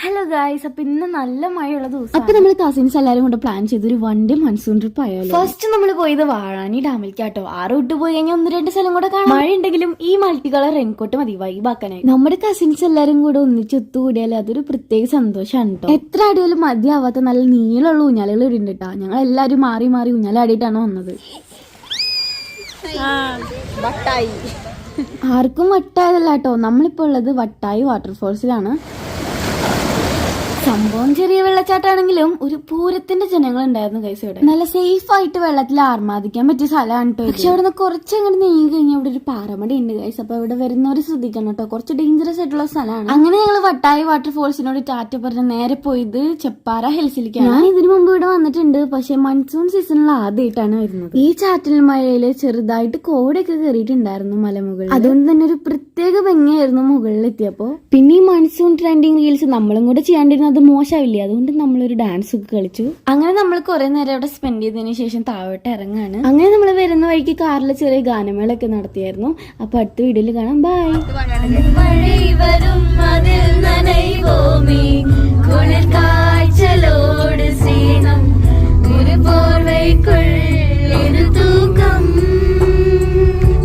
Hello guys, അപ്പൊ ഇന്ന് നല്ല മഴയുള്ള ദിവസം. അപ്പൊ നമ്മൾ കസിൻസ് എല്ലാരും കൂടെ പ്ലാൻ ചെയ്തൊരു വൺ ഡേ മൺസൂൺ ട്രിപ്പ് ആയാലും. ഫസ്റ്റ് നമ്മൾ പോയത് വാഴാനി ഡാമിലേക്കാട്ടോ. 6 വിട്ട് പോയി കഴിഞ്ഞാൽ 1-2 സ്ഥലം കൂടെ കാണാം. മഴ ഉണ്ടെങ്കിലും ഈ മൾട്ടി കളർ റെയിൻകോട്ട് മതി വൈബാക്കാനായി. നമ്മുടെ കസിൻസ് എല്ലാരും കൂടെ ഒന്നിച്ച് ഒത്തുകൂടിയാൽ അതൊരു പ്രത്യേക സന്തോഷമാണ് കേട്ടോ. എത്ര അടിയാലും മതിയാവാത്ത നല്ല നീളമുള്ള ഊഞ്ഞാലുകൾ ഇവിടെ ഉണ്ട് കേട്ടോ. ഞങ്ങൾ എല്ലാരും മാറി മാറി ഊഞ്ഞാലാടിയിട്ടാണ് വന്നത്. ആർക്കും വട്ടായതല്ല കേട്ടോ. നമ്മളിപ്പോ ഉള്ളത് വട്ടായി വാട്ടർഫോൾസിലാണ്. സംഭവം ചെറിയ വെള്ളച്ചാട്ടാണെങ്കിലും ഒരു പൂരത്തിന്റെ ജനങ്ങൾ ഉണ്ടായിരുന്നു ഗൈസ്. ഇവിടെ നല്ല സേഫ് ആയിട്ട് വെള്ളത്തിൽ ആർമാദിക്കാൻ പറ്റിയ സ്ഥലമാണ് കേട്ടോ. പക്ഷെ അവിടെ നിന്ന് കുറച്ചങ്ങോട്ട് നീങ്ങി കഴിഞ്ഞാൽ ഇവിടെ ഒരു പാറമടി ഉണ്ട് ഗൈസ്. അപ്പൊ ഇവിടെ വരുന്നവര് ശ്രദ്ധിക്കണം കേട്ടോ, കുറച്ച് ഡേഞ്ചറസ് ആയിട്ടുള്ള സ്ഥലമാണ്. അങ്ങനെ ഞങ്ങൾ വട്ടായി വാട്ടർഫോൾസിനോട് ടാറ്റ പറഞ്ഞ് നേരെ പോയത് ചെപ്പാറ ഹിൽസിലേക്കാണ്. ഞാൻ ഇതിനു മുമ്പ് ഇവിടെ വന്നിട്ടുണ്ട്, പക്ഷെ മൺസൂൺ സീസണിൽ ആദ്യമായിട്ടാണ് വരുന്നത്. ഈ ചാറ്റൽ മഴയില് ചെറുതായിട്ട് കോടയൊക്കെ കയറിയിട്ടുണ്ടായിരുന്നു മലമുകളിൽ. അതുകൊണ്ട് തന്നെ ഒരു പ്രത്യേക ഭംഗിയായിരുന്നു മുകളിൽ എത്തിയപ്പോ. പിന്നെ ഈ മൺസൂൺ ട്രെൻഡിങ് റീൽസ് നമ്മളും കൂടെ ചെയ്യാണ്ടിരുന്നത് അത് മോശമില്ലേ, അതുകൊണ്ട് നമ്മളൊരു ഡാൻസ് ഒക്കെ കളിച്ചു. അങ്ങനെ നമ്മൾ കുറെ നേരം അവിടെ സ്പെൻഡ് ചെയ്തതിനു ശേഷം താഴോട്ട് ഇറങ്ങാണ്. അങ്ങനെ നമ്മൾ വരുന്ന വഴിക്ക് കാറിൽ ചെറിയ ഗാനമേളൊക്കെ നടത്തിയായിരുന്നു. അപ്പൊ അടുത്ത വീഡിയോയിൽ കാണാം. ബൈ.